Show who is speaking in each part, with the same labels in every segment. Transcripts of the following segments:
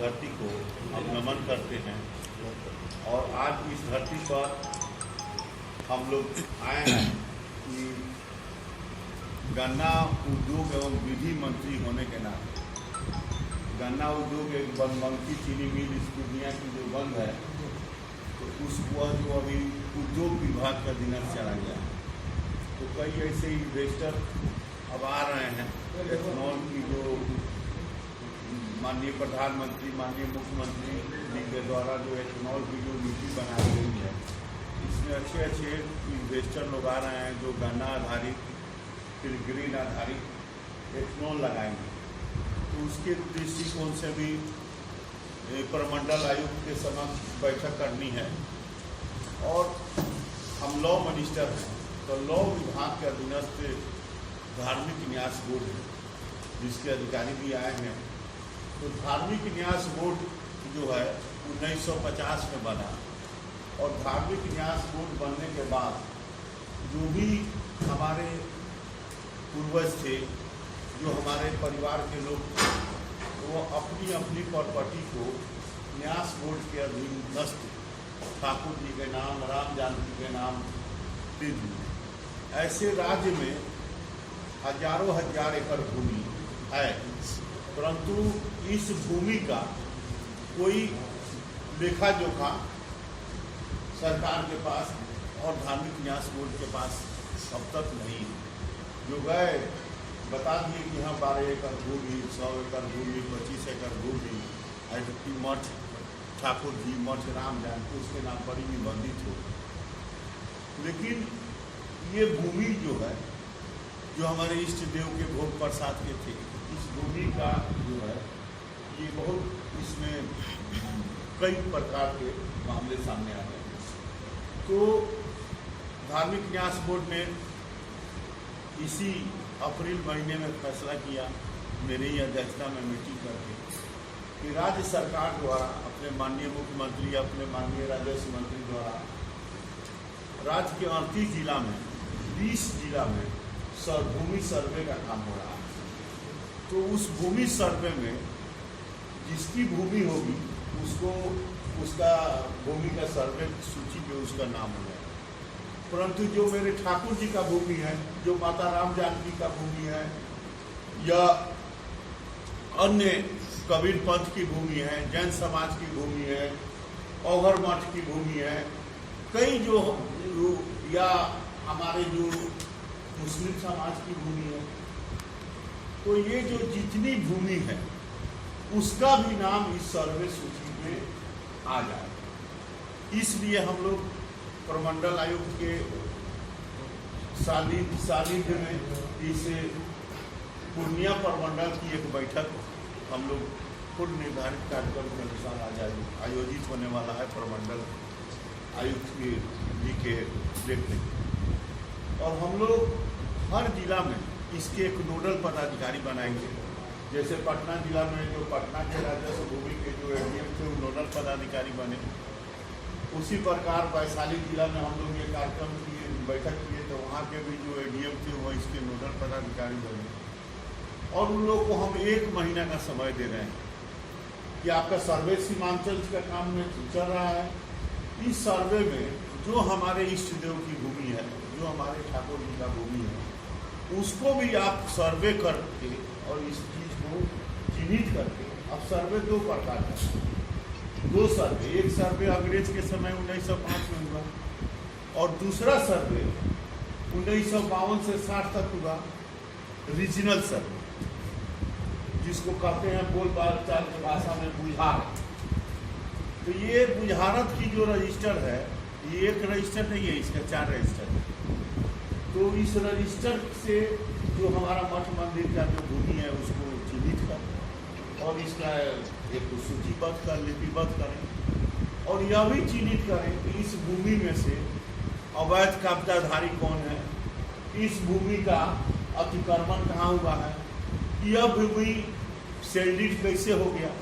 Speaker 1: धरती को हम नमन करते हैं और आज इस धरती पर हम लोग आए हैं कि गन्ना उद्योग एवं विधि मंत्री होने के नाते गन्ना उद्योग एक बनबंकी चीनी मिल इस दुनिया की जो बंद है तो उसको जो अभी उद्योग विभाग का दिनक चला गया है, तो कई ऐसे इन्वेस्टर अब आ रहे हैं। एथेनॉल की जो माननीय प्रधानमंत्री माननीय मुख्यमंत्री जी के द्वारा जो एथेनॉल की जो नीति बनाई गई है, इसमें अच्छे अच्छे इन्वेस्टर लोग आ रहे हैं जो गन्ना आधारित फिर ग्रीन आधारित एथेनॉल लगाएंगे। तो उसके दृष्टिकोण से भी प्रमंडल आयुक्त के समक्ष बैठक करनी है और हम लॉ मिनिस्टर हैं, तो लॉ विभाग के अधीनस्थ धार्मिक न्यास बोर्ड है जिसके अधिकारी भी आए हैं। तो धार्मिक न्यास बोर्ड जो है 1950 में बना और धार्मिक न्यास बोर्ड बनने के बाद जो भी हमारे पूर्वज थे, जो हमारे परिवार के लोग थे, वो अपनी अपनी प्रॉपर्टी को न्यास बोर्ड के अधीनस्थ ठाकुर जी के नाम, राम जानकी के नाम दे दिए। ऐसे राज्य में हजारों हजार एकड़ भूमि है, परंतु इस भूमि का कोई लेखा जोखा सरकार के पास और धार्मिक न्यास बोर्ड के पास अब तक नहीं है। जो गए बता दिए कि हाँ 12 एकड़ भूमि, 100 एकड़ भूमि, 25 एकड़ भूमि ऐसी मठ ठाकुर जी मठ राम जानकी उसके नाम पर ही निबंधित हो। लेकिन ये भूमि जो है, जो हमारे इष्ट देव के भोग प्रसाद के थे, इस भूमि का जो है ये बहुत इसमें कई प्रकार के मामले सामने आ गए। तो धार्मिक न्यास बोर्ड ने इसी अप्रैल महीने में फैसला किया, मेरी ही अध्यक्षता में मीटिंग करके, कि राज्य सरकार द्वारा अपने माननीय मुख्यमंत्री, अपने माननीय राजस्व मंत्री द्वारा राज्य के 38 जिला में 20 जिला में भूमि सर्वे का काम हो रहा है। तो उस भूमि सर्वे में जिसकी भूमि होगी उसको उसका भूमि का सर्वे सूची पे उसका नाम हो जाएगा। परंतु जो मेरे ठाकुर जी का भूमि है, जो माता राम जानकी का भूमि है या अन्य कबीर पंथ की भूमि है, जैन समाज की भूमि है, औघर मठ की भूमि है, कई जो या हमारे जो मुस्लिम समाज की भूमि है, तो ये जो जितनी भूमि है उसका भी नाम इस सर्वे सूची में आ जाए। इसलिए हम लोग प्रमंडल आयुक्त के सानिध्य में इस पूर्णिया प्रमंडल की एक बैठक हम लोग पूर्व निर्धारित कार्यक्रम के अनुसार आज आयोजित होने वाला है प्रमंडल आयुक्त जी के देखने। और हम लोग हर जिला में इसके एक नोडल पदाधिकारी बनाएंगे। जैसे पटना जिला में जो पटना के राजस्व भूमि के जो एडीएम थे वो नोडल पदाधिकारी बने, उसी प्रकार वैशाली जिला में हम लोग ये कार्यक्रम किए, बैठक किए, तो वहाँ के भी जो एडीएम थे वो इसके नोडल पदाधिकारी बने। और उन लोग को हम 1 महीना का समय दे रहे हैं कि आपका सर्वे सीमांचल का काम में चल रहा है। इस सर्वे में जो हमारे इष्ट देव की भूमि है, जो हमारे ठाकुर जी का भूमि है, उसको भी आप सर्वे करके और इस चीज़ को चिन्हित करके, अब सर्वे 2 प्रकार का, 2 सर्वे, एक सर्वे अंग्रेज के समय 1905 में हुआ और दूसरा सर्वे 1952 से 60 तक हुआ रीजनल सर्वे, जिसको कहते हैं बोल चाल की भाषा में बुझारत। तो ये बुझारत की जो रजिस्टर है, ये एक रजिस्टर नहीं है, इसका 4 रजिस्टर है। तो इस रजिस्टर से जो हमारा मठ मंदिर का जो भूमि है उसको चिन्हित कर और इसका एक सूचीबद्ध कर, लिपिबद्ध करें और यह भी चिन्हित करें कि इस भूमि में से अवैध कब्जाधारी कौन है, इस भूमि का अतिक्रमण कहाँ हुआ है, यह भूमि सेल्डिट कैसे हो गया।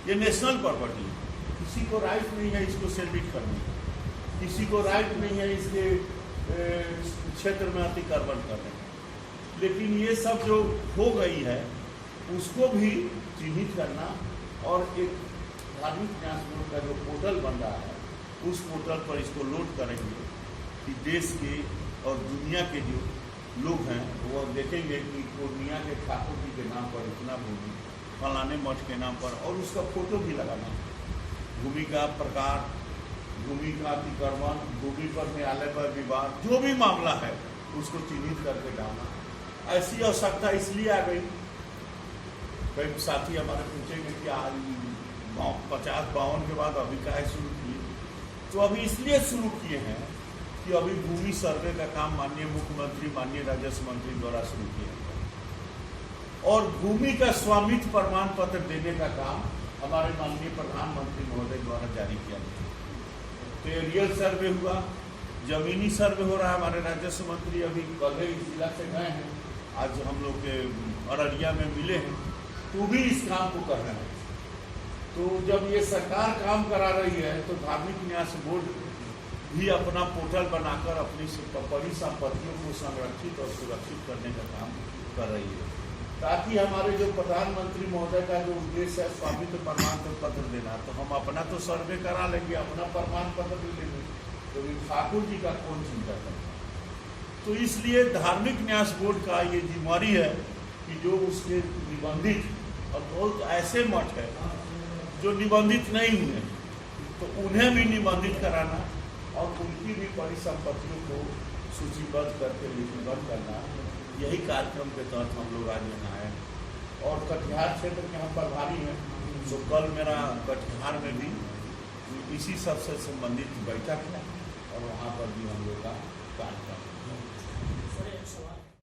Speaker 1: ये नेशनल प्रॉपर्टी है, किसी को राइट नहीं है इसको सेल्डिट करने, किसी को राइट नहीं है इसके क्षेत्र में अतिक्रमण करने। लेकिन ये सब जो हो गई है उसको भी चिन्हित करना और एक धार्मिक न्यास बोर्ड का जो पोर्टल बन रहा है उस पोर्टल पर इसको लोड करेंगे कि देश के और दुनिया के जो लोग हैं वो देखेंगे कि पूर्णिया के ठाकुर जी के नाम पर इतना भूमि, फलाने मठ के नाम पर, और उसका फोटो भी लगाना, भूमि का प्रकार, भूमि का अतिक्रमण, भूमि पर न्यायालय पर विवाद, जो भी मामला है उसको चिन्हित करके डालना। ऐसी आवश्यकता इसलिए आ गई, कई साथी हमारे पूछेंगे कि 50-52 के बाद अभी काहे शुरू किए, तो अभी इसलिए शुरू किए हैं कि अभी भूमि सर्वे का काम माननीय मुख्यमंत्री, माननीय राजस्व मंत्री द्वारा शुरू किया गया और भूमि का स्वामित्व प्रमाण पत्र देने का काम हमारे माननीय प्रधानमंत्री महोदय द्वारा जारी किया गया। तो एरियल सर्वे हुआ, जमीनी सर्वे हो रहा है। हमारे राजस्व मंत्री अभी कल इस जिला से गए हैं, आज हम लोग के अररिया में मिले हैं, तो भी इस काम को कर रहे हैं। तो जब ये सरकार काम करा रही है तो धार्मिक न्यास बोर्ड भी अपना पोर्टल बनाकर अपनी बड़ी संपत्तियों को संरक्षित और सुरक्षित करने का काम कर रही है, ताकि हमारे जो प्रधानमंत्री महोदय का जो उद्देश्य है स्वामित्व प्रमाण पत्र देना, तो हम अपना तो सर्वे करा लेंगे, अपना प्रमाण पत्र ले लेंगे, तो ठाकुर जी का कौन चिंता करता। तो इसलिए धार्मिक न्यास बोर्ड का ये जिम्मेवारी है कि जो उसके निबंधित, और बहुत ऐसे मठ है जो निबंधित नहीं हुए, तो उन्हें भी निबंधित कराना और उनकी भी परिसंपत्तियों को सूचीबद्ध करके लिपिबद्ध करना, यही कार्यक्रम के तहत हम लोग आज यहाँ आए। और कटिहार क्षेत्र के हम प्रभारी हैं, तो कल मेरा कटिहार में भी इसी सबसे संबंधित बैठक है और वहाँ पर भी हम लोग का